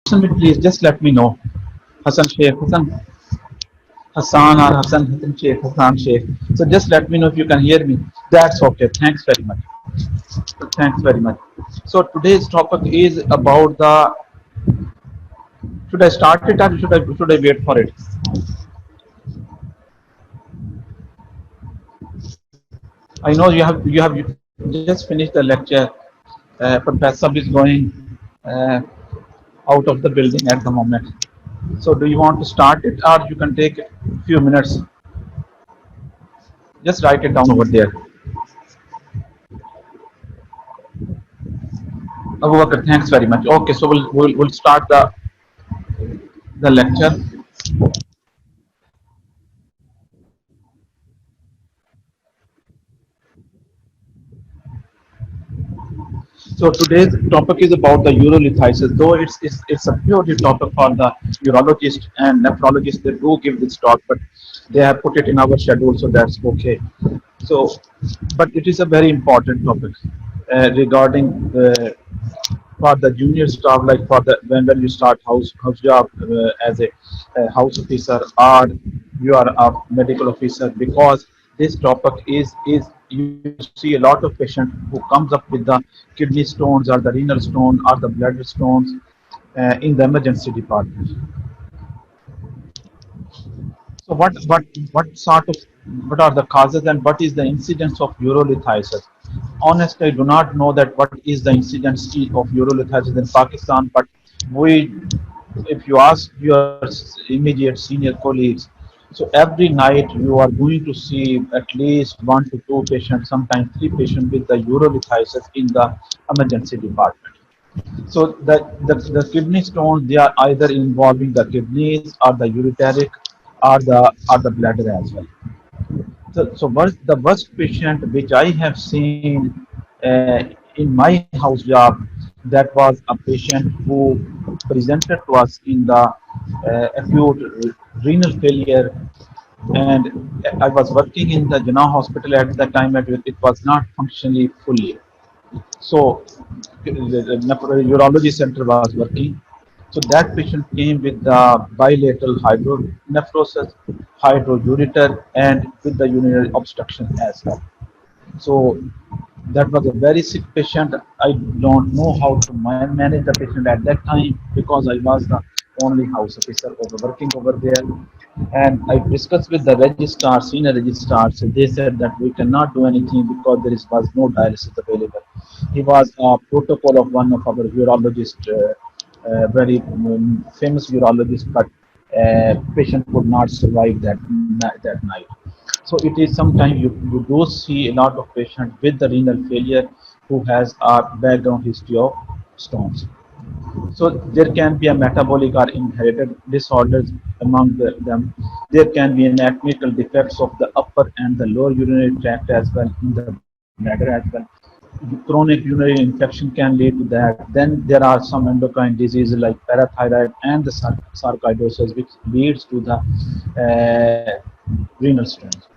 Please just let me know. Hassan Sheikh, Hassan or Hassan Sheikh. So just let me know if you can hear me. That's okay. Thanks very much. Thanks very much. So today's topic is about the. Should I start it or should I wait for it? I know you have just finished the lecture. Professor is going uh, out of the building at the moment. So do you want to start it or you can take a few minutes? Just write it down over there. Abu Bakr, thanks very much. Okay, so we'll start the lecture. So today's topic is about the urolithiasis. Though it's a purely topic for the urologist and nephrologist, they do give this talk, but they have put it in our schedule, so that's okay. So, but it is a very important topic regarding for the junior staff, like for the when you start house job as a house officer or you are a medical officer, because this topic is you see a lot of patients who comes up with the kidney stones or the renal stone or the bladder stones in the emergency department. So what sort of what are the causes and what is the incidence of urolithiasis? Honestly, I do not know that what is the incidence of urolithiasis in Pakistan, but we, if you ask your immediate senior colleagues, so every night you are going to see at least one to two patients, sometimes three patients with the urolithiasis in the emergency department. So the kidney stones, they are either involving the kidneys or the ureteric or the bladder as well. So the worst patient which I have seen in my house job, that was a patient who presented to us in the acute renal failure, and I was working in the Jinnah hospital at that time. It was not functionally fully. So the urology center was working. So that patient came with the bilateral hydronephrosis, hydroureter, and with the urinary obstruction as well. So that was a very sick patient. I don't know how to manage the patient at that time because I was the only house officer over working over there. And I discussed with the registrar, senior registrars. They said that we cannot do anything because was no dialysis available. He was a protocol of one of our urologists, very famous urologist, but patient could not survive that night. So it is sometimes you do see a lot of patients with the renal failure who has a background history of stones. So there can be a metabolic or inherited disorders among them. There can be anatomical defects of the upper and the lower urinary tract as well in the bladder as well. Chronic urinary infection can lead to that. Then there are some endocrine diseases like parathyroid and the sarcoidosis, which leads to the renal stones.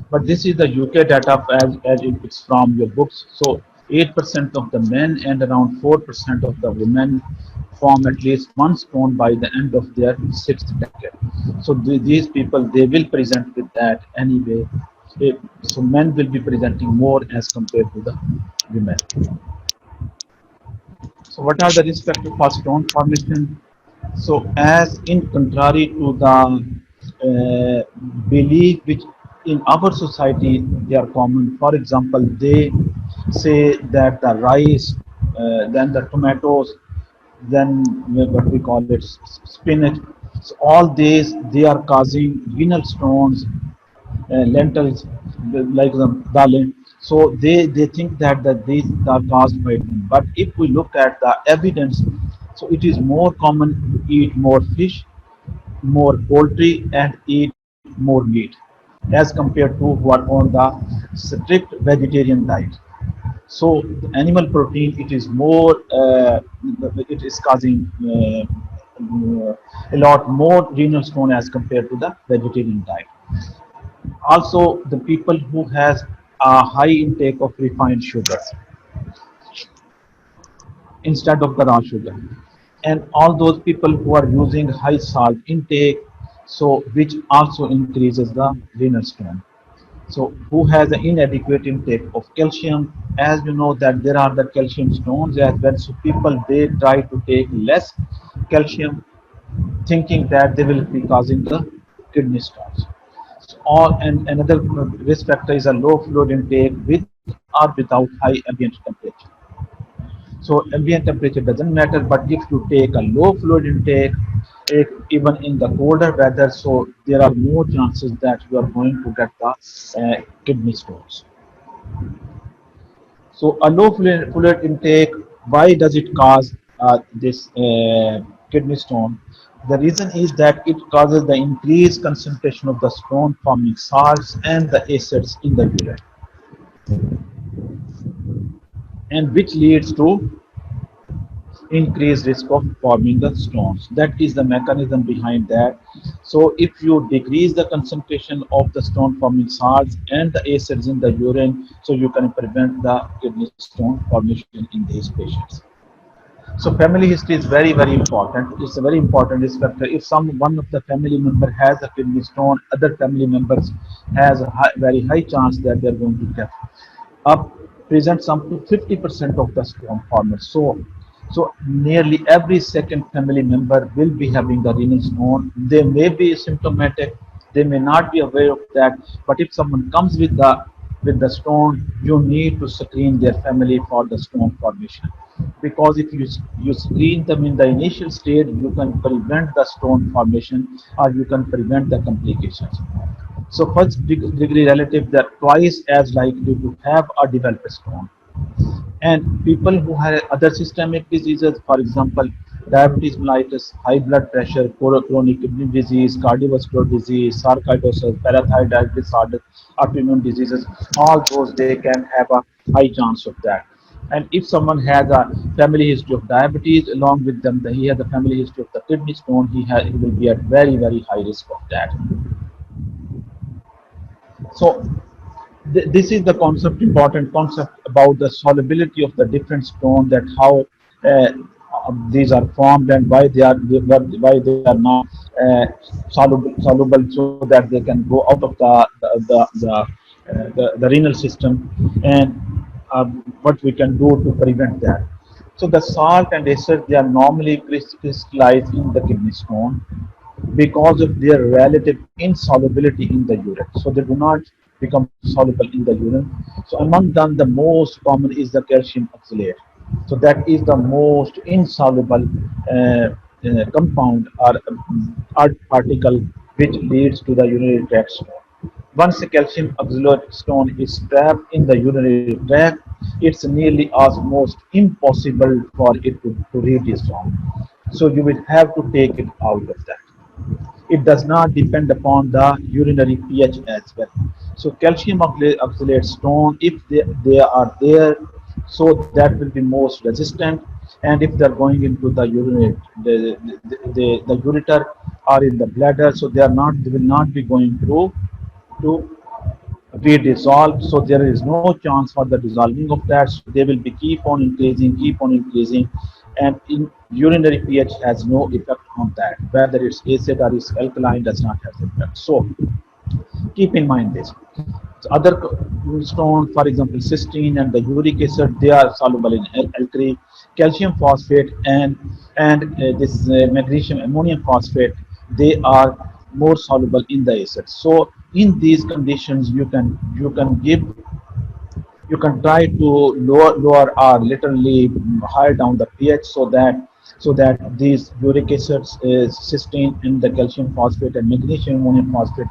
But this is the UK data as it's from your books. So 8% of the men and around 4% of the women form at least one stone by the end of their sixth decade. So these people, they will present with that anyway. So men will be presenting more as compared to the women. So what are the risk factors for stone formation? So as in contrary to the belief which in our society they are common. For example, they say that the rice, then the tomatoes, then what we call it spinach. So all these, they are causing renal stones, lentils, like the dal. So they think that these are caused by them. But if we look at the evidence, so it is more common to eat more fish, more poultry, and eat more meat as compared to who are on the strict vegetarian diet. So the animal protein, it is more, it is causing a lot more renal stone as compared to the vegetarian diet. Also, the people who has a high intake of refined sugars instead of the raw sugar, and all those people who are using high salt intake, so which also increases the renal stone. So who has an inadequate intake of calcium? As you know that there are the calcium stones as well, so people they try to take less calcium thinking that they will be causing the kidney stones. So all, and another risk factor is a low fluid intake with or without high ambient temperature. So ambient temperature doesn't matter, but if you take a low fluid intake, even in the colder weather, so there are more chances that you are going to get the kidney stones. So a low fluid intake, why does it cause this kidney stone? The reason is that it causes the increased concentration of the stone forming salts and the acids in the urine, and which leads to increased risk of forming the stones. That is the mechanism behind that. So if you decrease the concentration of the stone forming salts and the acids in the urine, so you can prevent the kidney stone formation in these patients. So family history is very important. It's a very important risk factor. If some one of the family member has a kidney stone, other family members has a very high chance that they're going to get up presents up to 50% of the stone formers. So nearly every second family member will be having the renal stone. They may be symptomatic, they may not be aware of that, but if someone comes with the stone, you need to screen their family for the stone formation. Because if you screen them in the initial stage, you can prevent the stone formation or you can prevent the complications. So first degree relative, they're twice as likely to have a developed stone. And people who have other systemic diseases, for example, diabetes mellitus, high blood pressure, chronic kidney disease, cardiovascular disease, sarcoidosis, parathyroid disorder, autoimmune diseases, all those they can have a high chance of that. And if someone has a family history of diabetes, along with them, he has a family history of the kidney stone, he will be at very high risk of that. So this is the concept, important concept about the solubility of the different stone, that how these are formed and why they are not soluble so that they can go out of the renal system, and what we can do to prevent that. So the salt and acid, they are normally crystallized in the kidney stone because of their relative insolubility in the urine. So they do not become soluble in the urine. So among them, the most common is the calcium oxalate. So that is the most insoluble compound or art particle which leads to the urinary tract stone. Once a calcium oxalate stone is trapped in the urinary tract, it's nearly almost impossible for it to redissolve. So you will have to take it out of that. It does not depend upon the urinary pH as well. So calcium oxalate stone, if they are there, so that will be most resistant. And if they are going into the urinary, the ureter or in the bladder, so they will not be going to be dissolved. So there is no chance for the dissolving of that. So they will be keep on increasing, and in urinary pH has no effect on that. Whether it's acid or it's alkaline does not have effect. So keep in mind this. So other stones, for example, cysteine and the uric acid, they are soluble in alkali. Calcium phosphate and this magnesium ammonium phosphate, they are more soluble in the acid. So in these conditions, you can try to lower or literally higher down the pH, so that these uric acids, cysteine, and the calcium phosphate and magnesium ammonium phosphate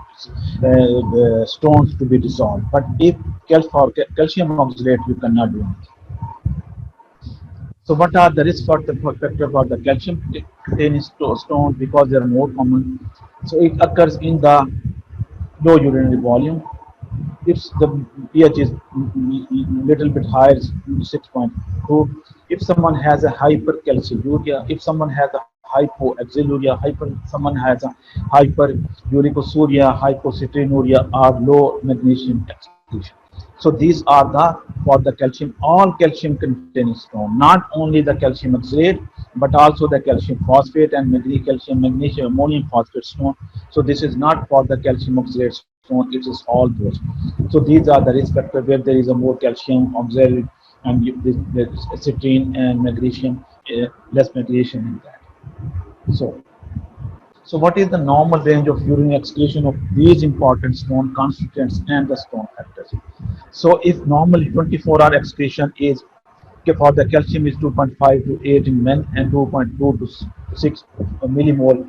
stones to be dissolved. But if calcium oxalate, you cannot do anything. So what are the risk factor for the calcium containing stones? Because they are more common. So it occurs in the low urinary volume. If the pH is little bit higher, 6.2. If someone has a hypercalciuria, if someone has a hypoxaluria, someone has a hyperuricosuria, hypocitrinuria, or low magnesium excretion. So these are the for the calcium, all calcium containing stone, not only the calcium oxalate, but also the calcium phosphate and magnesium ammonium phosphate stone. So this is not for the calcium oxalate stone, it is all those. So these are the risk factors where there is a more calcium oxalate and the citrine and magnesium, less magnesium in that. So what is the normal range of urine excretion of these important stone constituents and the stone factors? So if normally 24-hour excretion is, okay, for the calcium is 2.5 to 8 in men and 2.2 to 6 millimole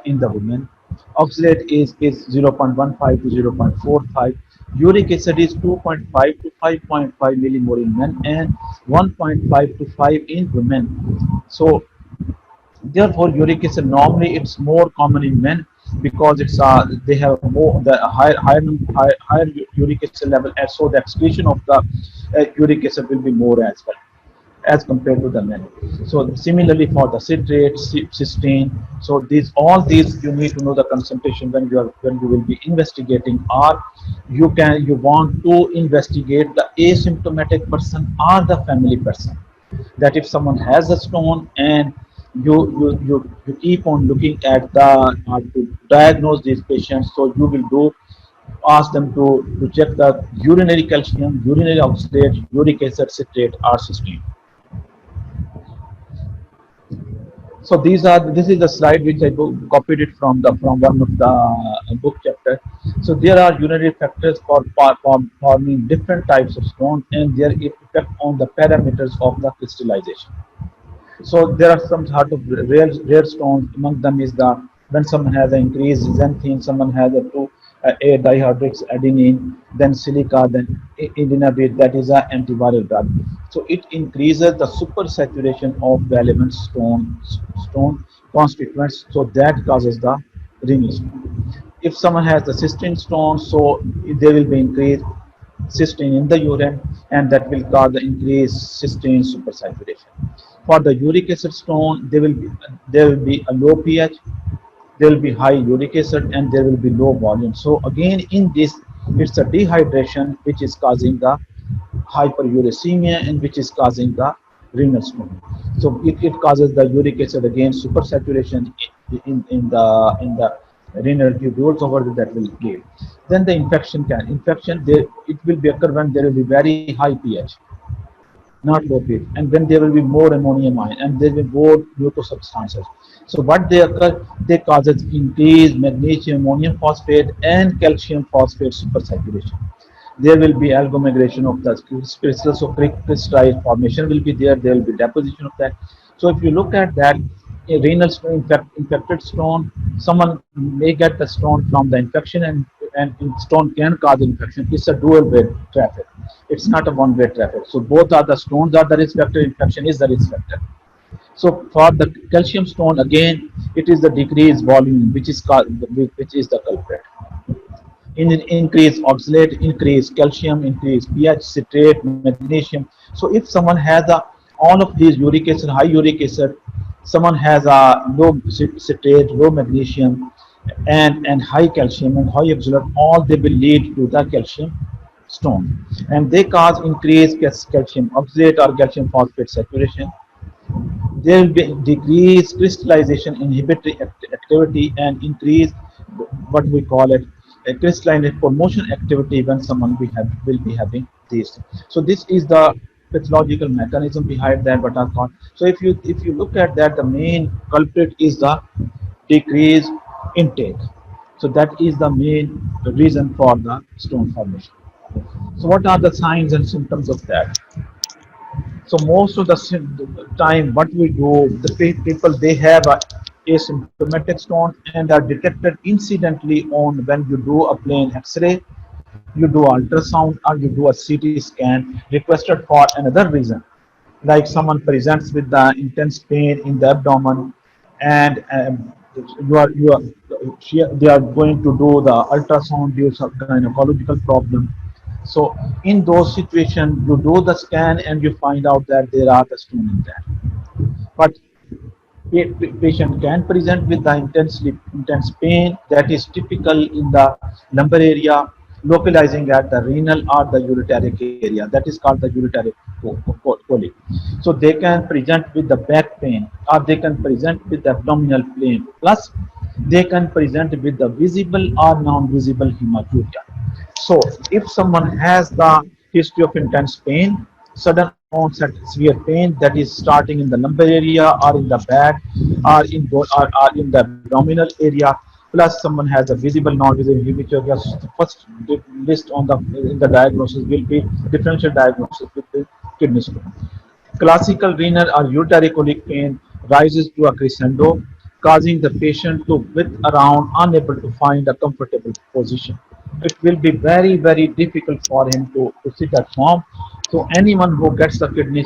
in the women. Oxalate is 0.15 to 0.45. Uric acid is 2.5 to 5.5 millimole in men and 1.5 to 5 in women. So therefore, uric acid normally it's more common in men because it's they have more the higher uric acid level, and so the excretion of the uric acid will be more as well as compared to the men. So similarly for the citrate, cysteine. So these all these you need to know the concentration when you will be investigating, or you want to investigate the asymptomatic person or the family person, that if someone has a stone and you keep on looking at the to diagnose these patients, so you will do ask them to check the urinary calcium, urinary oxalate, uric acid, citrate or cysteine. So this is the slide which I copied it from one of the book chapter. So there are urinary factors for forming different types of stone and their effect on the parameters of the crystallization. So there are some sort of rare stones. Among them is the when someone has an increased xanthine, someone has a two a dihydrox adenine, then silica, then indinabate, that is a antiviral drug. So it increases the supersaturation of the element stone constituents. So that causes the renal stone. If someone has the cystine stone, so there will be increased cysteine in the urine, and that will cause the increased cysteine supersaturation. For the uric acid stone, there will be a low pH, there will be high uric acid, and there will be low volume. So again, in this, it's a dehydration which is causing the hyperuricemia and which is causing the renal stone. So it causes the uric acid again supersaturation in the renal tubules over that will give. Then the infection there it will be occur when there will be very high pH, not low pH, and then there will be more ammonium ion and there will be more glucose substances. So what they occur, they causes increased magnesium ammonium phosphate and calcium phosphate supersaturation. There will be algomigration of the crystals, so crystallized formation will be there. There will be deposition of that. So if you look at that, a renal stone, infected stone, someone may get the stone from the infection, and stone can cause infection. It's a dual way traffic. It's not a one way traffic. So both are the stones are the risk factor. Infection is the risk factor. So for the calcium stone, again, it is the decreased volume which is the culprit. In increase oxalate, increase calcium, increase pH, citrate, magnesium. So if someone has all of these uric acid, high uric acid, someone has a low citrate, low magnesium, and high calcium and high oxalate, all they will lead to the calcium stone, and they cause increased calcium oxalate or calcium phosphate saturation. There will be decreased crystallization inhibitory activity and increase what we call it a crystalline promotion activity when someone will be having this. So this is the pathological mechanism behind that what I call. So if you look at that, the main culprit is the decreased intake. So that is the main reason for the stone formation. So what are the signs and symptoms of that? So most of the time, what we do, the people they have a asymptomatic stone and are detected incidentally on when you do a plain X-ray, you do ultrasound, or you do a CT scan requested for another reason, like someone presents with the intense pain in the abdomen, and they are going to do the ultrasound due to some gynecological problem. So in those situations, you do the scan and you find out that there are the stone in that. But patient can present with the intense pain that is typical in the lumbar area, localizing at the renal or the ureteric area. That is called the ureteric colic. So they can present with the back pain, or they can present with the abdominal pain. Plus, they can present with the visible or non-visible hematuria. So, if someone has the history of intense pain, sudden onset severe pain that is starting in the lumbar area or in the back or in the abdominal area, plus someone has a visible non-visible hematuria, so the first list on the in the diagnosis will be differential diagnosis with the kidney stone. Classical renal or ureterocolic pain rises to a crescendo, causing the patient to width around, unable to find a comfortable position. It will be very, very difficult for him to sit at home. So anyone who gets the kidney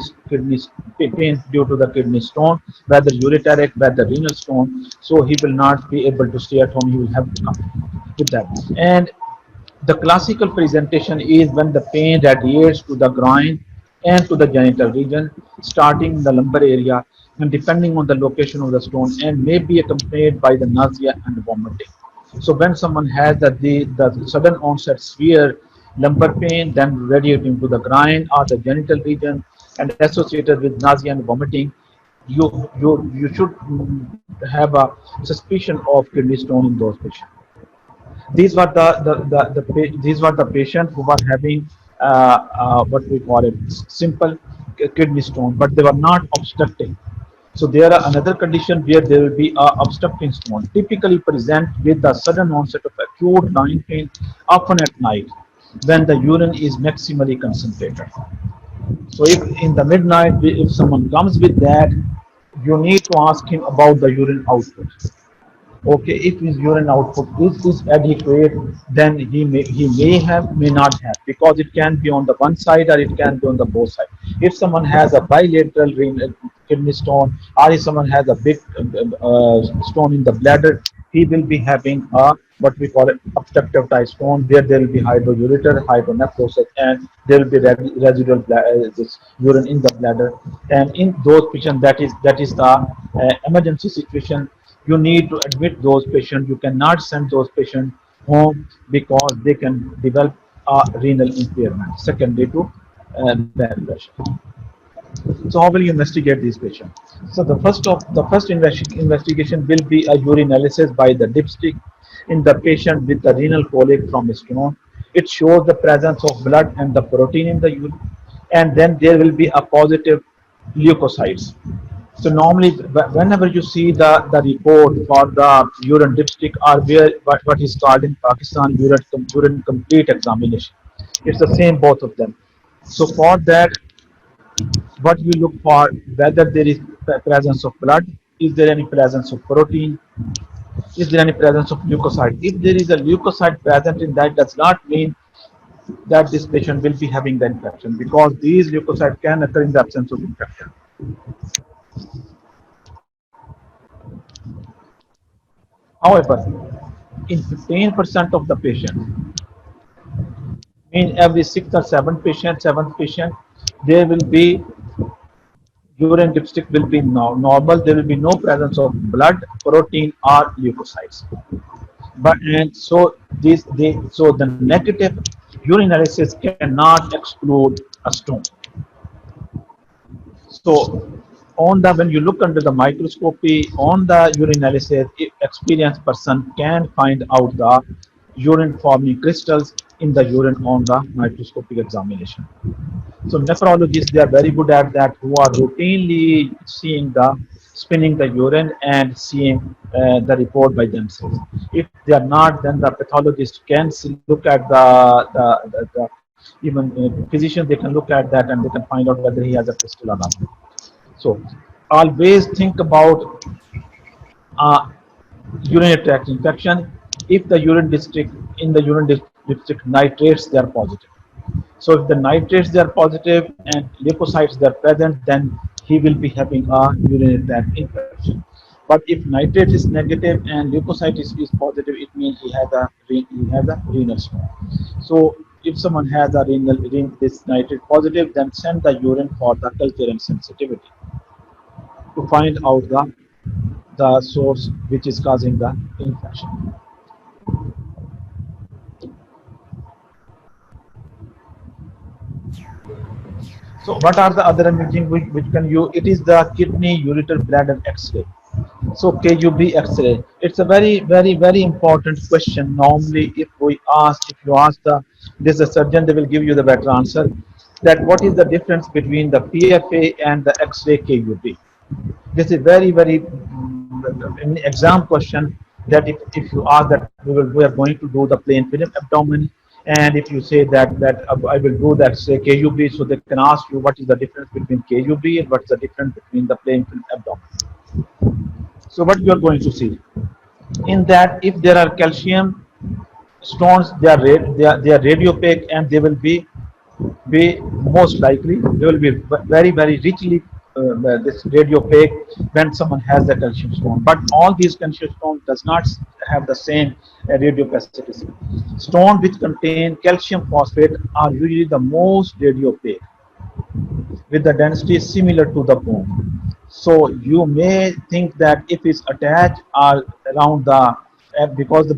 pain due to the kidney stone, whether ureteric, whether renal stone, so he will not be able to stay at home. He will have to come with that. And the classical presentation is when the pain radiates to the groin and to the genital region, starting in the lumbar area and depending on the location of the stone, and may be accompanied by the nausea and vomiting. So when someone has the sudden onset severe lumbar pain, then radiating to the groin or the genital region and associated with nausea and vomiting, you should have a suspicion of kidney stone in those patients. These were these were the patients who were having what we call it simple kidney stone, but they were not obstructing. So there are another condition where there will be a obstructing stone, typically present with the sudden onset of acute groin pain, often at night, when the urine is maximally concentrated. So if in the midnight, if someone comes with that, you need to ask him about the urine output. Okay, if his urine output is adequate, then he may have, may not have, because it can be on the one side or it can be on the both side. If someone has a bilateral kidney stone, or if someone has a big stone in the bladder, he will be having a what we call it obstructive type stone, where there will be hydroureter, hydronephrosis, and there will be residual this urine in the bladder. And in those patients, that is the emergency situation. You need to admit those patients. You cannot send those patients home because they can develop a renal impairment secondary to bad pressure. So how will you investigate these patients? So the first investigation will be a urinalysis by the dipstick in the patient with the renal colic from a stone. It shows the presence of blood and the protein in the urine, and then there will be a positive leukocytes. So normally, whenever you see the report for the urine dipstick, or where what is called in Pakistan urine complete examination, it's the same both of them. So for that, what you look for, whether there is presence of blood, is there any presence of protein, is there any presence of leukocyte. If there is a leukocyte present in that, does not mean that this patient will be having the infection, because these leukocytes can occur in the absence of infection. However, in 15% of the patient, in every sixth or seventh patient, there will be urine dipstick will be normal. There will be no presence of blood, protein, or leukocytes. But and so the negative urinalysis cannot exclude a stone. So on the when you look under the microscopy on the urinalysis, experienced person can find out the urine forming crystals in the urine on the microscopic examination. So nephrologists, they are very good at that, who are routinely seeing the spinning the urine and seeing the report by themselves. If they are not, then the pathologist can look at the even physician, they can look at that and they can find out whether he has a crystal or not. So always think about uh, urinary tract infection. If the urine district in the urine district nitrates, they are positive. So if the nitrates they are positive and leukocytes they are present, then he will be having a urinary tract infection. But if nitrate is negative and leukocyte is positive, it means he has a renal stone. So if someone has a this nitrate positive, then send the urine for the culture and sensitivity to find out the source which is causing the infection. So what are the other imaging which can you? It is the kidney, ureter, bladder X-ray. So KUB X-ray. It's a very important question. Normally, if you ask this a surgeon, they will give you the better answer. That what is the difference between the PFA and the X-ray KUB? This is very an exam question. That if you ask that we are going to do the plain film abdomen, and if you say that I will do that say KUB, so they can ask you what is the difference between KUB and what's the difference between the plain film abdomen. So what you are going to see in that, if there are calcium stones, they are radiopaque, and they will be most likely they will be very richly this radiopaque when someone has the calcium stone. But all these calcium stones does not have the same radiopacity. Stone which contain calcium phosphate are usually the most radiopaque, with the density similar to the bone. So you may think that if it's attached around the because the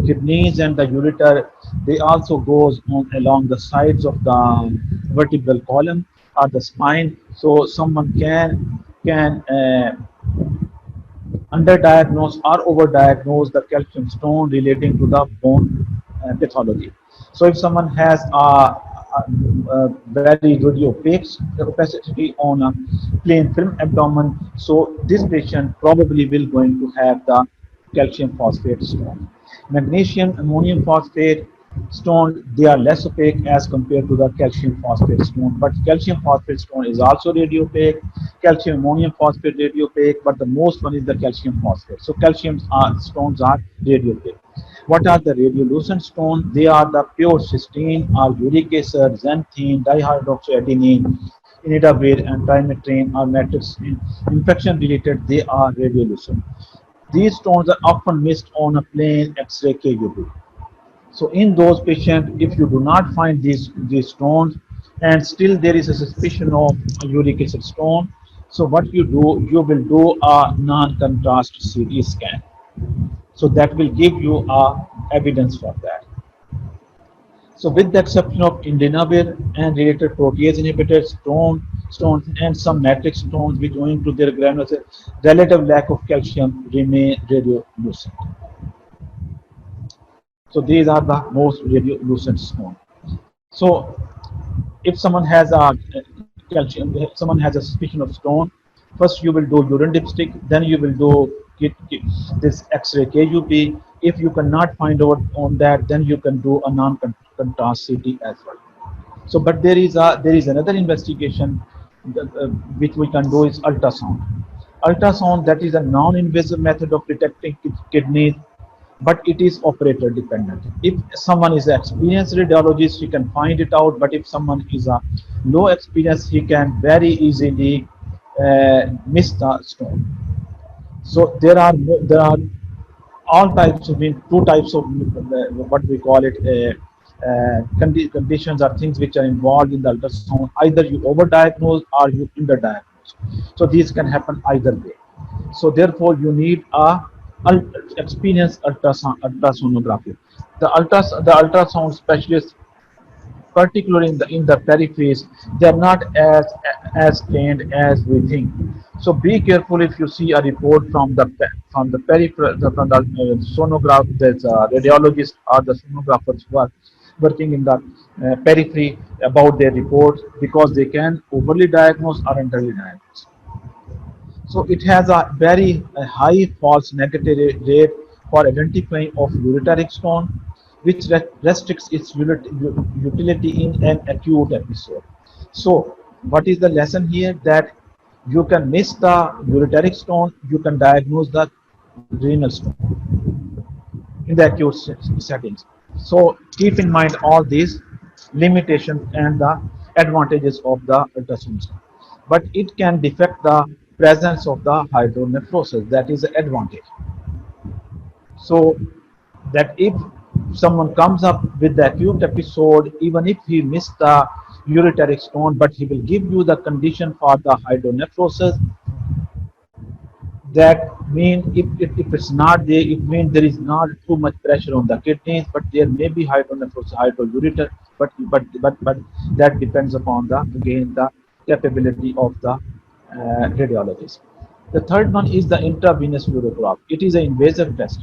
kidneys and the ureter, they also goes on along the sides of the vertebral column or the spine. So someone can underdiagnose or overdiagnose the calcium stone relating to the bone pathology. So if someone has a very radiopaque opacity on a plain film abdomen, so this patient probably will going to have the calcium phosphate stone. Magnesium ammonium phosphate stone, they are less opaque as compared to the calcium phosphate stone, but calcium phosphate stone is also radiopaque. Calcium ammonium phosphate radiopaque, but the most one is the calcium phosphate. So calcium stones are radiopaque. What are the radiolucent stones? They are the pure cysteine or uric acid, xanthine, dihydroxyadenine, imidavir, and trimetrine or matrix infection related. They are radiolucent. These stones are often missed on a plain X-ray KUB. So in those patients, if you do not find these stones, and still there is a suspicion of a uric acid stone, so what you do, you will do a non-contrast CT scan. So that will give you evidence for that. So with the exception of indinavir and related protease inhibitors, stones and some matrix stones which owing to their granular relative lack of calcium remain radiolucent. So these are the most radiolucent stones. So if someone has a calcium, if someone has a suspicion of stone, first you will do urine dipstick, then you will do this X-ray KUP. If you cannot find out on that, then you can do a non-contrast CT as well. So, but there is another investigation which we can do is ultrasound. Ultrasound, that is a non-invasive method of detecting kidneys, but it is operator dependent. If someone is an experienced radiologist, he can find it out. But if someone is a low experience, he can very easily miss the stone. So there are all types of two types of what we call it conditions or things which are involved in the ultrasound. Either you overdiagnose or you underdiagnose. So these can happen either way. So therefore you need a experienced ultrasonography. The ultrasound specialists, particularly in the peripheries, they are not as trained as we think. So be careful if you see a report from the peripheral from the sonograph. There's a radiologist or the sonographers who are working in the periphery about their reports, because they can overly diagnose or underly diagnose. So it has a very high false negative rate for identifying of ureteric stone, which restricts its utility in an acute episode. So what is the lesson here? That you can miss the ureteric stone, you can diagnose the renal stone in the acute settings. So keep in mind all these limitations and the advantages of the ultrasound. But it can defect the presence of the hydronephrosis. That is the advantage. So that if someone comes up with the acute episode, even if he missed the ureteric stone, but he will give you the condition for the hydronephrosis, That mean if it's not there, it means there is not too much pressure on the kidneys, but there may be hydronephrosis, hydroureter, but that depends upon the again the capability of the radiologist. The third one is the intravenous urograph. It is an invasive test.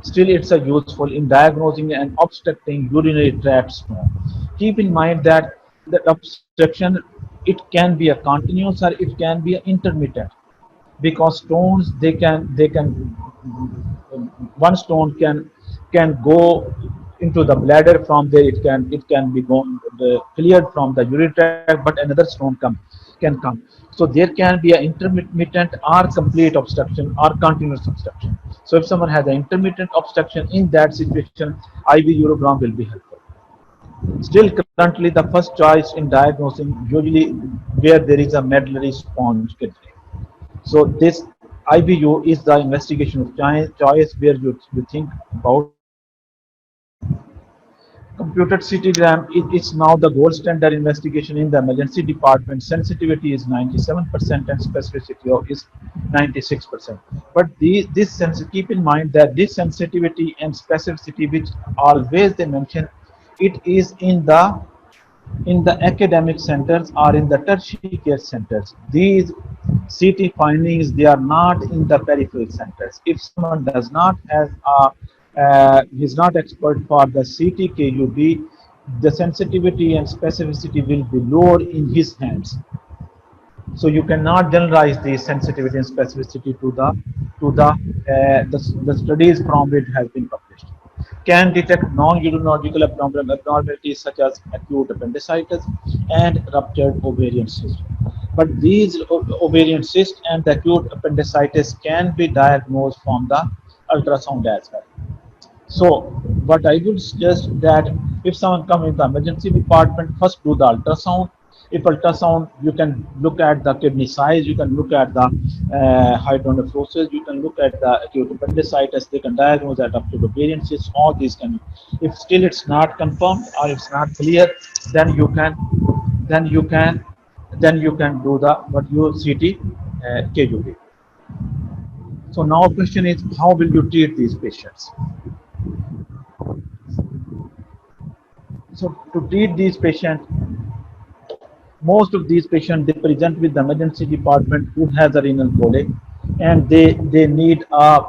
Still, it's a useful in diagnosing and obstructing urinary tract stone. Keep in mind that the obstruction, it can be a continuous or it can be intermittent, because stones they can one stone can go into the bladder. From there it can be gone cleared from the ureter, but another stone can come. So there can be an intermittent or complete obstruction or continuous obstruction. So if someone has an intermittent obstruction, in that situation IV urogram will be helpful. Still, currently the first choice in diagnosing usually where there is a medullary sponge kidney. So this IBU is the investigation of choice where you think about computed CT-gram. It is now the gold standard investigation in the emergency department. Sensitivity is 97% and specificity is 96%. But keep in mind that this sensitivity and specificity, which always they mention, it is in the academic centers or in the tertiary care centers. These CT findings, they are not in the peripheral centers. If someone does not have is not expert for the CT KUB, the sensitivity and specificity will be lower in his hands. So you cannot generalize the sensitivity and specificity to the studies from which has been published. Can detect non-urological abnormalities such as acute appendicitis and ruptured ovarian cyst. But these ovarian cyst and the acute appendicitis can be diagnosed from the ultrasound as well. So what I would suggest that if someone comes in the emergency department, first do the ultrasound. If ultrasound, you can look at the kidney size, you can look at the hydronephrosis, you can look at the acute appendicitis. They can diagnose that up to the ovarian cyst. All these can. If still it's not confirmed or it's not clear, then you can, then you can, then you can do the what you CT KUB. So now question is, how will you treat these patients? So to treat these patients, most of these patients they present with the emergency department who has a renal colic, and they need a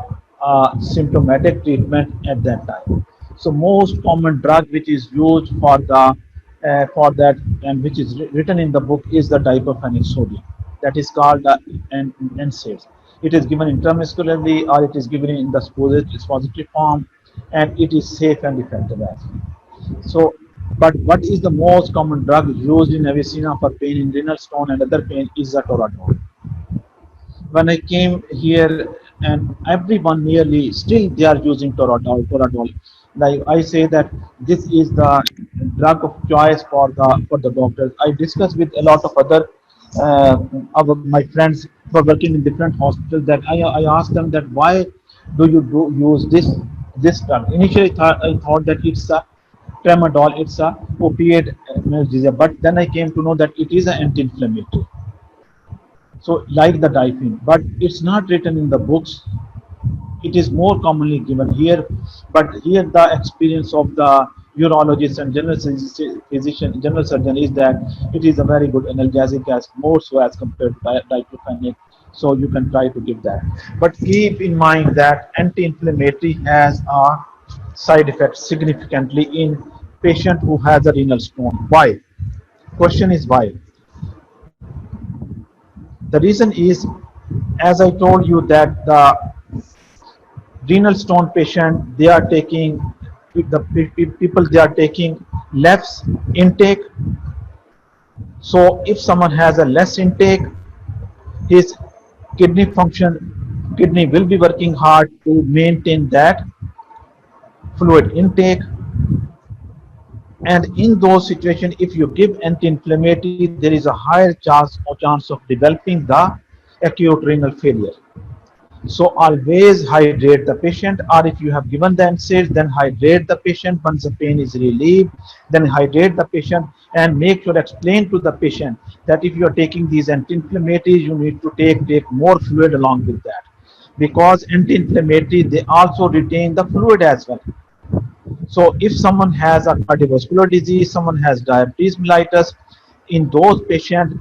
symptomatic treatment at that time. So most common drug which is used for that and which is written in the book is the diphennyl sodium, that is called the NSAIDs. It is given intramuscularly or it is given in the suppository form, and it is safe and effective as well. So, but what is the most common drug used in Avicenna for pain in renal stone and other pain is the toradol. When I came here, and everyone nearly still they are using toradol. Like I say that this is the drug of choice for the doctors. I discussed with a lot of other of my friends who are working in different hospitals, that I asked them that why do you use this drug. Initially I thought that it's a tramadol, it's a opiate analgesia, but then I came to know that it is an anti-inflammatory. So like the diphen, but it's not written in the books. It is more commonly given here, but here the experience of the urologist and physician, general surgeon is that it is a very good analgesic, as more so as compared to diclofenac. So you can try to give that, but keep in mind that anti-inflammatory has a side effect significantly in patient who has a renal stone. Why? Question is why? The reason is, as I told you, that the renal stone patient, they are taking people they are taking less intake. So if someone has a less intake, his kidney will be working hard to maintain that fluid intake. And in those situations, if you give anti-inflammatory, there is a higher chance of developing the acute renal failure. So always hydrate the patient, or if you have given the NSAIDs, then hydrate the patient. Once the pain is relieved, then hydrate the patient, and make sure explain to the patient that if you are taking these anti-inflammatories, you need to take more fluid along with that. because anti-inflammatory they also retain the fluid as well. So if someone has a cardiovascular disease, someone has diabetes mellitus, in those patients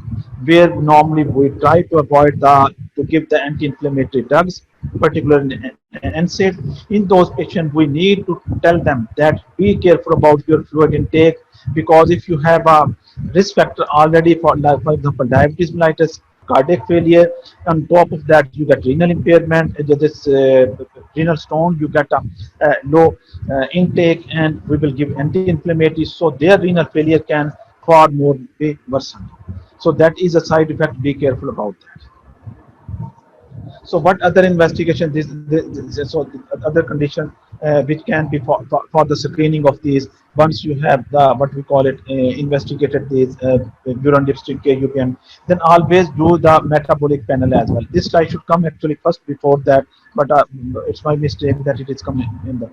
where normally we try to avoid the to give the anti-inflammatory drugs, particularly NSAID, in those patients we need to tell them that be careful about your fluid intake, because if you have a risk factor already for, like, for example, diabetes mellitus, cardiac failure, on top of that you get renal impairment, this renal stone, you get a low intake, and we will give anti-inflammatory, so their renal failure can far more be worsened. So that is a side effect, be careful about that. So what other investigation so other condition which can be for the screening of these, once you have the what we call it investigated these urine dipstick KUPM, then always do the metabolic panel as well. This slide should come actually first before that, but it's my mistake that it is coming in the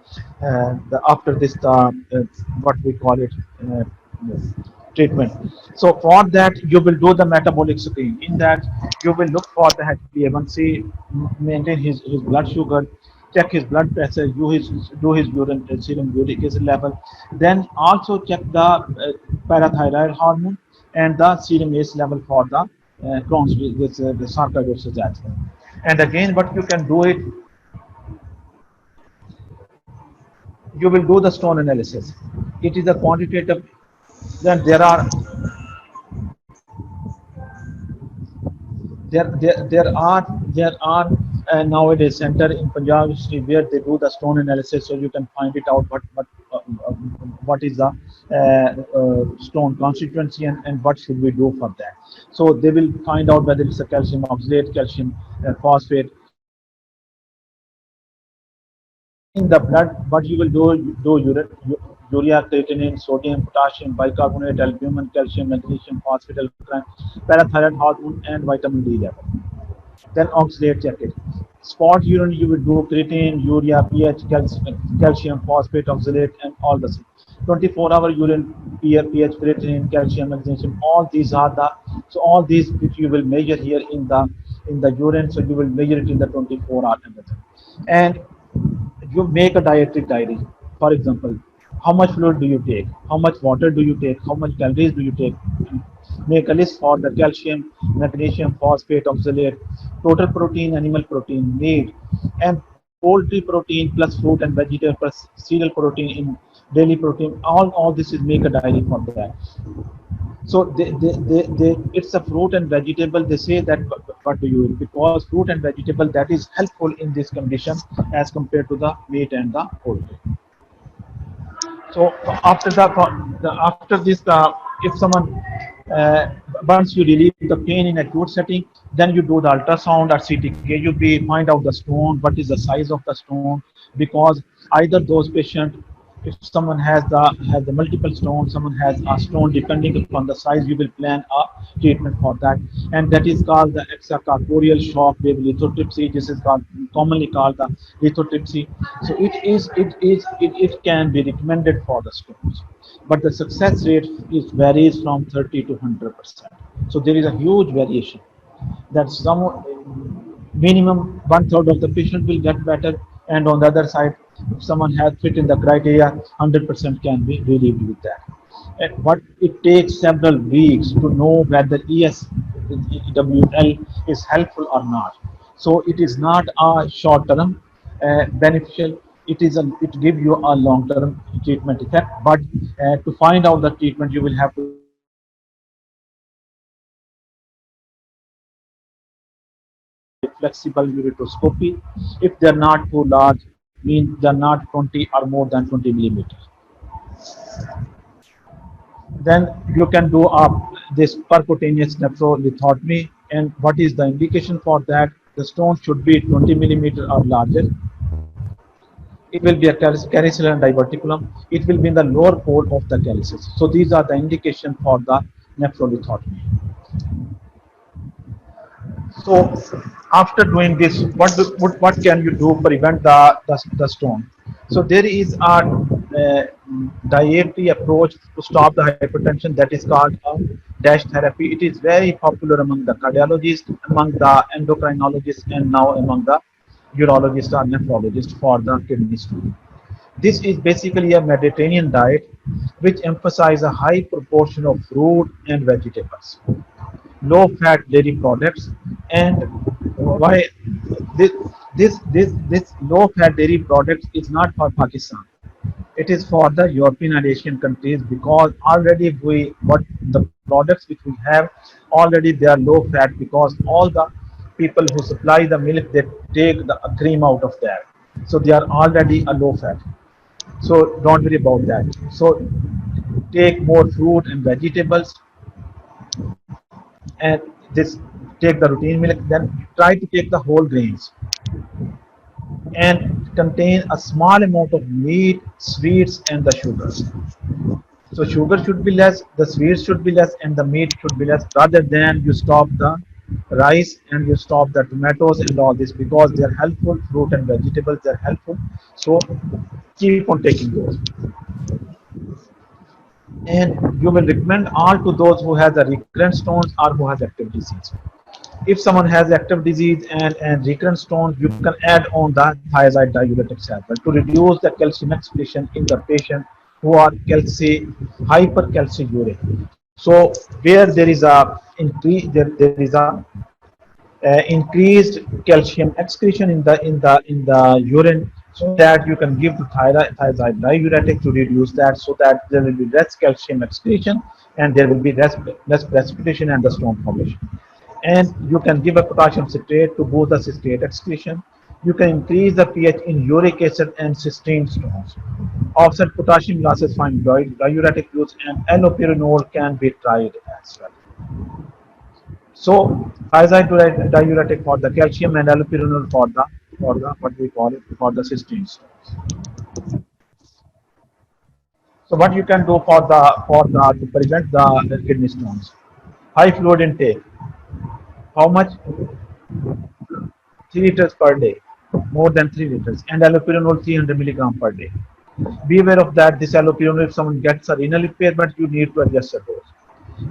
after this what we call it uh, treatment. So for that you will do the metabolic screen. In that you will look for the HbA1c, maintain his blood sugar, check his blood pressure, do his urine serum uric acid level. Then also check the parathyroid hormone and the serum ACE level for the Crohn's, the sarcoidosis as well. And again, what you can do it, you will do the stone analysis. It is a quantitative. Then there are nowadays center in Punjab history where they do the stone analysis, so you can find it out uh, uh, what is the stone constituency, and what should we do for that. So they will find out whether it's a calcium oxalate, calcium phosphate. In the blood, what you will do urea, creatinine, sodium, potassium, bicarbonate, albumin, calcium, magnesium, phosphate, alkaline, parathyroid hormone, and vitamin D level. Then oxalate check it. Spot urine, you will do creatine, urea, pH, calcium, phosphate, oxalate, and all the same. 24-hour urine, pH, creatine, calcium, magnesium, all these are the, so all these which you will measure here in the urine, so you will measure it in the 24-hour method. And you make a dietary diary. For example, how much fluid do you take, how much water do you take, how much calories do you take. Make a list for the calcium, magnesium, phosphate, oxalate, total protein, animal protein, meat, and poultry protein plus fruit and vegetable plus cereal protein in daily protein. All this is make a diary for that. So it's a fruit and vegetable. They say that what do you eat? Because fruit and vegetable that is helpful in this condition as compared to the meat and the poultry. So after this, if someone once you relieve the pain in acute setting, then you do the ultrasound or CT-KUB, find out the stone, what is the size of the stone, because either those patients, if someone has the multiple stones, someone has a stone, depending upon the size, you will plan a treatment for that, and that is called the extracorporeal shock wave lithotripsy. This is commonly called the lithotripsy. So it can be recommended for the stones, but the success rate is varies from 30 to 100%. So there is a huge variation. That some minimum one third of the patient will get better, and on the other side, if someone has fit in the criteria, 100% can be relieved with that. And but it takes several weeks to know whether ESWL is helpful or not. So it is not a short term beneficial. It gives you a long term treatment effect. But to find out the treatment, you will have to do the flexible ureteroscopy. If they are not too large, means they are not 20 or more than 20 millimeters. Then you can do this percutaneous nephrolithotomy. And what is the indication for that? The stone should be 20 millimeter or larger. It will be a caricilla and diverticulum. It will be in the lower pole of the calyces. So these are the indication for the nephrolithotomy. So after doing this, what can you do to prevent the stone? So there is a dietary approach to stop the hypertension that is called dash therapy. It is very popular among the cardiologists, among the endocrinologists, and now among the urologist or nephrologist for the kidney stone. This is basically a Mediterranean diet which emphasizes a high proportion of fruit and vegetables, low fat dairy products, and why this this low fat dairy products is not for Pakistan. It is for the European and Asian countries because already we what the products which we have already they are low fat because all the people who supply the milk they take the cream out of that, so they are already a low fat. So don't worry about that. So take more fruit and vegetables, and this take the routine milk. Then try to take the whole grains and contain a small amount of meat, sweets, and the sugars. So sugar should be less, the sweets should be less, and the meat should be less. Rather than you stop the rice and you stop the tomatoes and all this because they are helpful. Fruit and vegetables they are helpful. So keep on taking those. And you will recommend all to those who has a recurrent stones or who has active disease. If someone has active disease and recurrent stones, you can add on the thiazide diuretics as well to reduce the calcium excretion in the patient who are hypercalciuric. So where there is a increase, there is a increased calcium excretion in the urine, so that you can give the thiazide diuretic to reduce that, so that there will be less calcium excretion and there will be less precipitation and the stone formation. And you can give a potassium citrate to boost the citrate excretion. You can increase the pH in uric acid and cysteine stones. Offset potassium losses from diuretic use, and allopurinol can be tried as well. So thiazide diuretic for the calcium and allopurinol for the what we call it for the cysteine stones. So what you can do for the to prevent the kidney stones? High fluid intake. How much? 3 liters per day, more than 3 liters, and allopurinol 300 milligram per day. Be aware of that. This allopurinol, if someone gets a renal impairment, you need to adjust the dose.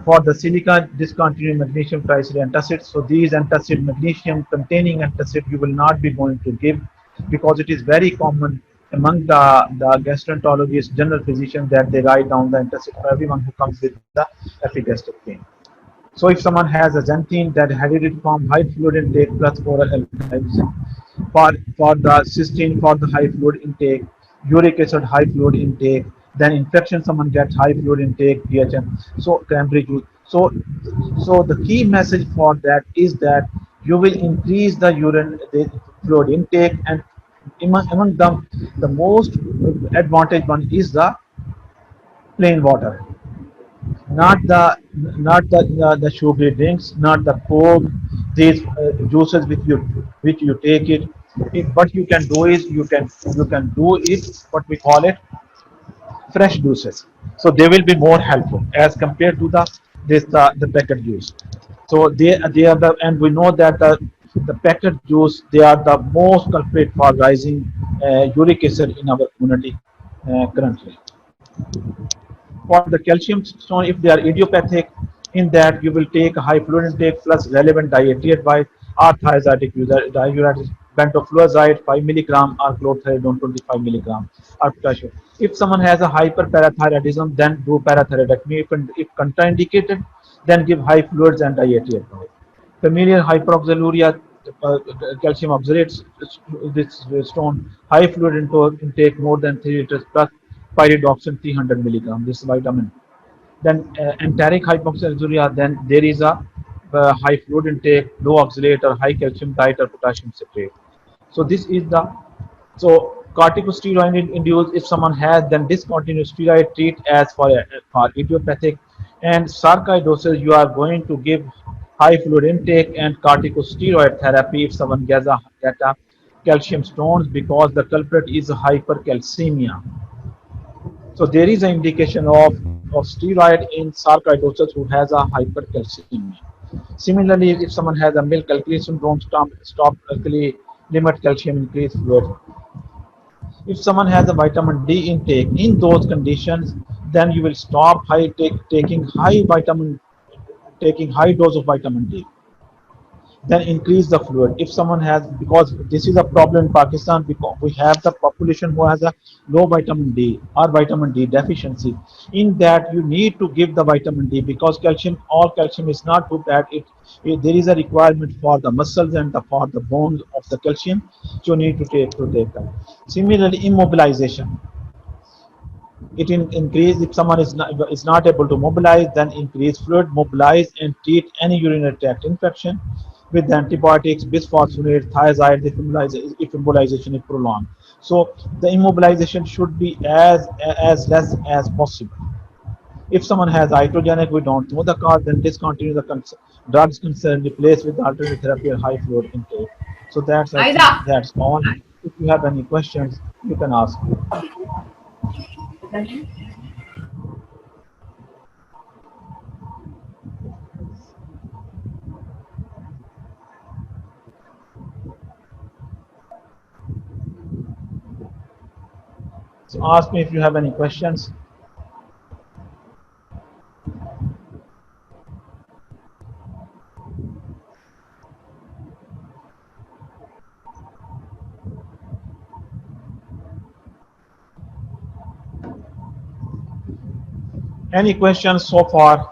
For the silica, discontinued magnesium tricylic antacid. So these antacid, magnesium containing antacid, you will not be going to give because it is very common among the gastroenterologists, general physicians, that they write down the antacid for everyone who comes with the epigastric pain. So if someone has a xanthine that hereditary form, high fluid intake plus oral alkalization. For the cysteine, for the high fluid intake, uric acid high fluid intake, then infection someone gets high fluid intake, DHM, so cranberry juice. So the key message for that is that you will increase the fluid intake, and among them the most advantage one is the plain water, not the sugary drinks, not the coke, these juices which you take it. What you can do is you can do it what we call it fresh juices. So they will be more helpful as compared to the packet juice. So they are the, and we know that the packet juice, they are the most culprit for rising uric acid in our community currently. For the calcium stone, if they are idiopathic, in that you will take a high fluid intake plus relevant dietary advice or thiazidic diuretics, bentofluazide 5 milligram or chlorothalidone 25 milligram or potassium. If someone has a hyperparathyroidism, then do parathyroidectomy. If contraindicated, then give high fluids and dietary advice. Familial hyperoxaluria, uh, calcium oxalates, this stone, high fluid intake more than 3 liters plus pyridoxine 300 milligram, this vitamin. Then enteric hypoxaluria, then there is a high fluid intake, low oxalate or high calcium diet or potassium citrate. So this is the, so corticosteroid induced, if someone has, then discontinue steroid, treat as for idiopathic. And sarcoidosis, you are going to give high fluid intake and corticosteroid therapy if someone get a calcium stones because the culprit is hypercalcemia. So there is an indication of steroid in sarcoidosis who has a hypercalcemia. Similarly, if someone has a milk alkali syndrome, stop alkali, limit calcium, increase fluid. If someone has a vitamin D intake in those conditions, then you will stop taking high dose of vitamin D. then increase the fluid. If someone has, because this is a problem in Pakistan, because we have the population who has a low vitamin D or vitamin D deficiency. In that, you need to give the vitamin D because calcium, all calcium is not good at it. There is a requirement for the muscles and for the bones of the calcium. So you need to take that. Similarly, immobilization. It increase if someone is not able to mobilize, then increase fluid, mobilize and treat any urinary tract infection with antibiotics, bisphosphonates, thiazides if immobilization is prolonged. So the immobilization should be as less as possible. If someone has iatrogenic, we don't know the cause, then discontinue the drugs concerned, replace with alternative therapy or high fluid intake. So that's, I think Aida. that's all. If you have any questions, you can ask. So ask me if you have any questions. Any questions so far?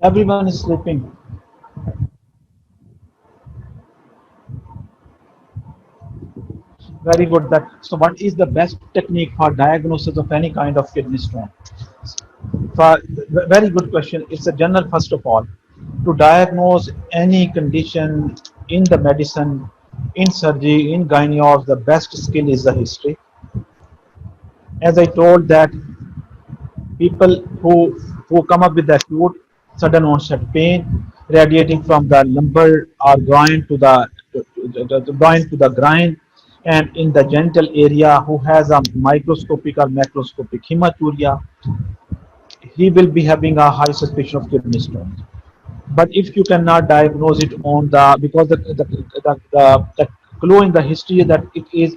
Everyone is sleeping. Very good. That so. What is the best technique for diagnosis of any kind of kidney stone? Very good question. It's a general first of all. To diagnose any condition in the medicine, in surgery, in gynecology, the best skill is the history. As I told that people who come up with acute sudden onset pain radiating from the lumbar or groin to the groin to the groin, and in the genital area who has a microscopic or macroscopic hematuria, he will be having a high suspicion of kidney stone. But if you cannot diagnose it on the, because the clue in the history is that it is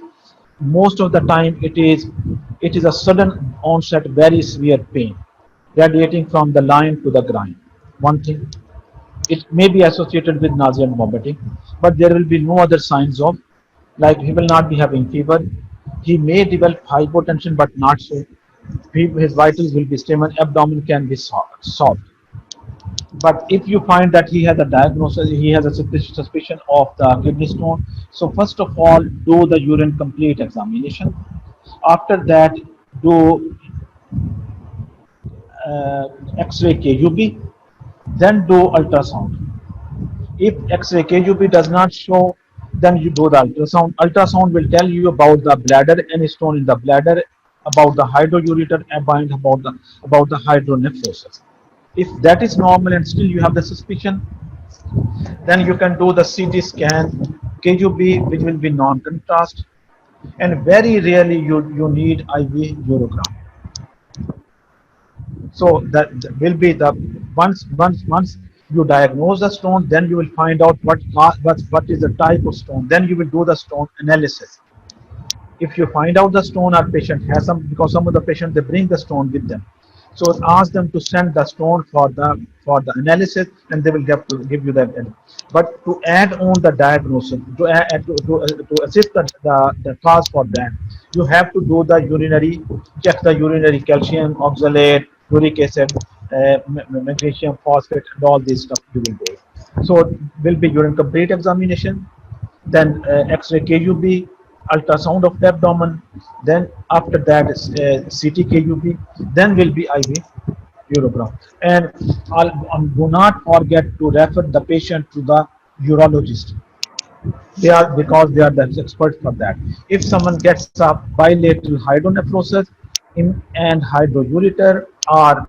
most of the time it is a sudden onset very severe pain radiating from the line to the groin. One thing, it may be associated with nausea and vomiting, but there will be no other signs of, like he will not be having fever. He may develop hypotension, but not so. His vitals will be stable. Abdomen can be soft. But if you find that he has a diagnosis, he has a suspicion of the kidney stone, so first of all, do the urine complete examination. After that, do X-ray KUB, then do ultrasound. If X-ray KUB does not show, then you do the ultrasound. Ultrasound will tell you about the bladder, any stone in the bladder, about the hydroureter, and about the hydronephrosis. If that is normal and still you have the suspicion, then you can do the CT scan, KUB, which will be non-contrast, and very rarely you need IV urogram. So that will be the, once you diagnose the stone, then you will find out what is the type of stone. Then you will do the stone analysis. If you find out the stone our patient has some, because some of the patients they bring the stone with them, so ask them to send the stone for the analysis, and they will give you that. But to add on the diagnosis, to assist the cause for that, you have to do the urinary, check the urinary calcium, oxalate, uric acid, magnesium, phosphate, and all this stuff you will do. So it will be urine complete examination, then X-ray KUB, ultrasound of the abdomen, then after that is CT KUB, then will be IV urogram. And do not forget to refer the patient to the urologist. They are, because they are the experts for that. If someone gets a bilateral hydronephrosis and hydroureter, or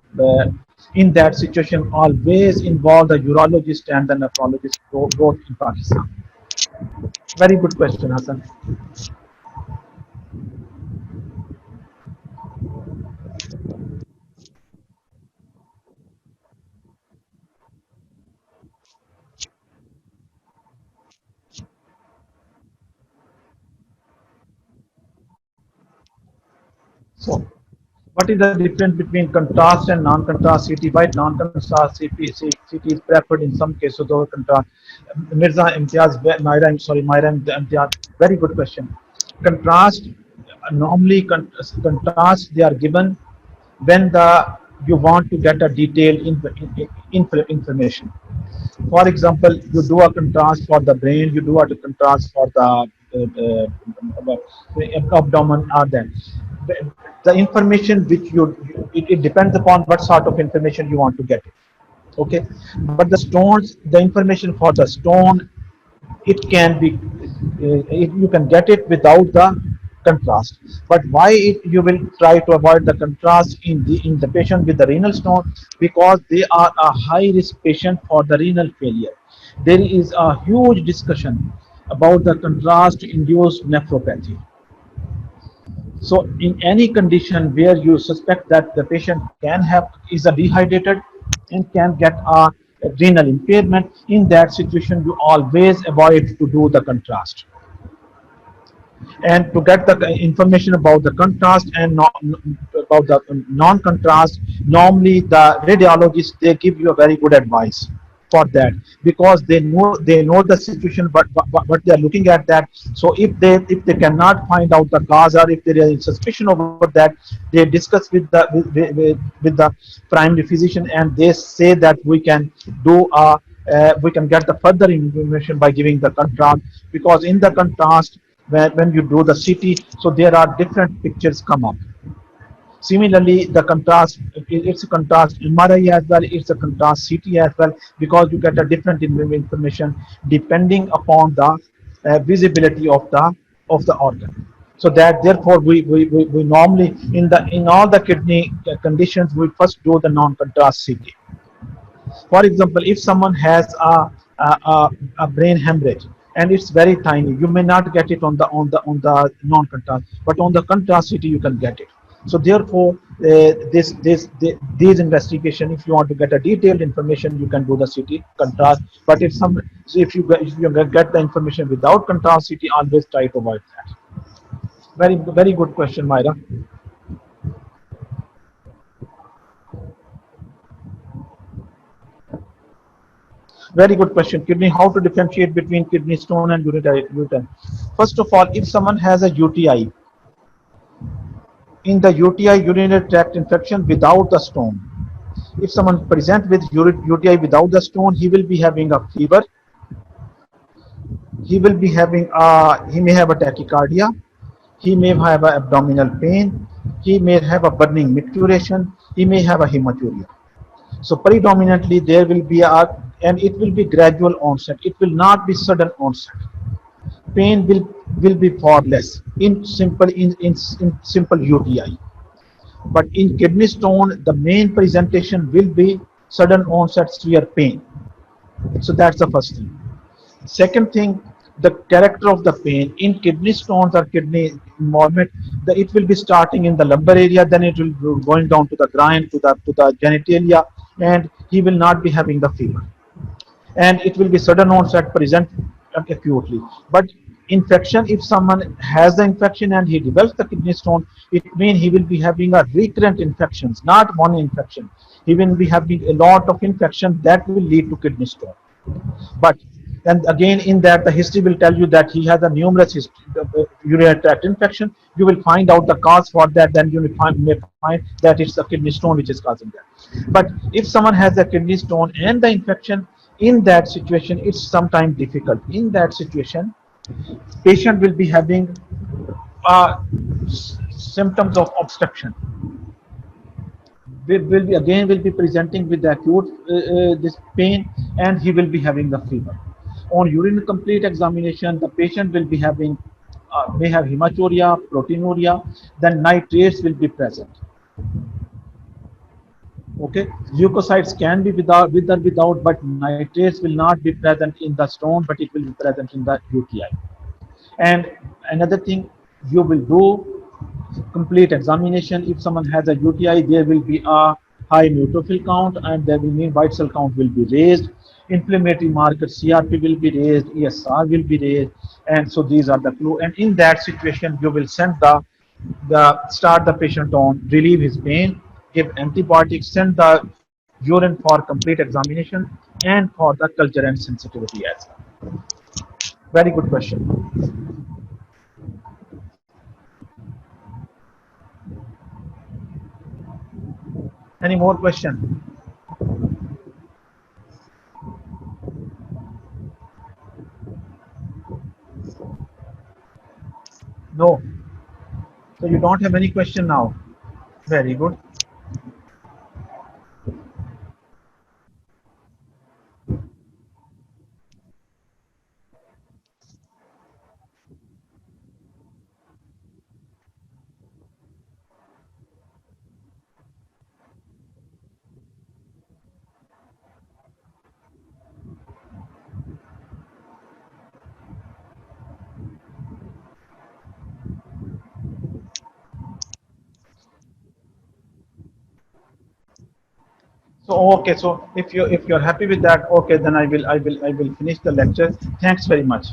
in that situation, always involve the urologist and the nephrologist both in Pakistan. Very good question, Hassan. So, what is the difference between contrast and non-contrast CT? Why non-contrast CT is preferred in some cases over contrast? Mirza Imtiaz, Myra, I'm sorry, Myra Imtiaz, very good question. Contrast, normally contrast, they are given when you want to get a detailed information. For example, you do a contrast for the brain, you do a contrast for the abdomen, or then the information which it depends upon what sort of information you want to get. Okay, but the stones, the information for the stone, it can be you can get it without the contrast. But why you will try to avoid the contrast in the patient with the renal stone? Because they are a high risk patient for the renal failure. There is a huge discussion about the contrast induced nephropathy. So in any condition where you suspect that the patient can have is a dehydrated and can get a renal impairment, in that situation you always avoid to do the contrast. And to get the information about the contrast and about the non-contrast, normally the radiologists, they give you a very good advice for that, because they know the situation, but they are looking at that. So if they cannot find out the cause, or if there is suspicion over that, they discuss with the primary physician, and they say that we can get the further information by giving the contrast. Because in the contrast, when you do the CT, so there are different pictures come up. Similarly, the contrast, it's a contrast MRI as well, it's a contrast CT as well, because you get a different information depending upon the visibility of the organ. So that therefore we normally in all the kidney conditions, we first do the non-contrast CT. For example, if someone has a brain hemorrhage and it's very tiny, you may not get it on the non-contrast, but on the contrast CT you can get it. So therefore, these investigation, if you want to get a detailed information, you can do the CT contrast. But if you get the information without contrast CT, always try to avoid that. Very good question, Myra. Very good question. Kidney, how to differentiate between kidney stone and urinary gluten? First of all, if someone has a UTI, in the UTI, urinary tract infection without the stone, if someone present with UTI without the stone, he will be having a fever, he may have a tachycardia, he may have a abdominal pain, he may have a burning micturition, he may have a hematuria. So predominantly there will be and it will be gradual onset. It will not be sudden onset. Pain will be far less in simple UTI. But in kidney stone, the main presentation will be sudden onset severe pain. So that's the first thing. Second thing, the character of the pain in kidney stones or kidney involvement, it will be starting in the lumbar area, then it will be going down to the groin, to the genitalia, and he will not be having the fever. And it will be sudden onset, present acutely. But infection, if someone has the infection and he develops the kidney stone, it means he will be having a recurrent infections, not one infection. He will be having a lot of infection that will lead to kidney stone. But and again, in that the history will tell you that he has a numerous urinary tract infection. You will find out the cause for that, then you may find that it's a kidney stone which is causing that. But if someone has a kidney stone and the infection, in that situation it's sometimes difficult. In that situation, patient will be having symptoms of obstruction. Will be presenting with the acute this pain, and he will be having the fever. On urine complete examination, the patient will be having may have hematuria, proteinuria, then nitrates will be present. Okay, leukocytes can be with or without, but nitrates will not be present in the stone, but it will be present in the UTI. And another thing, you will do complete examination. If someone has a UTI, there will be a high neutrophil count, and there will mean white cell count will be raised. Inflammatory marker CRP will be raised, ESR will be raised, and so these are the clue. And in that situation, you will send the Start the patient on, relieve his pain, give antibiotics, send the urine for complete examination, and for the culture and sensitivity as well. Very good question. Any more question? No. So you don't have any question now. Very good. So okay, so if you're happy with that, okay, then I will finish the lecture. Thanks very much.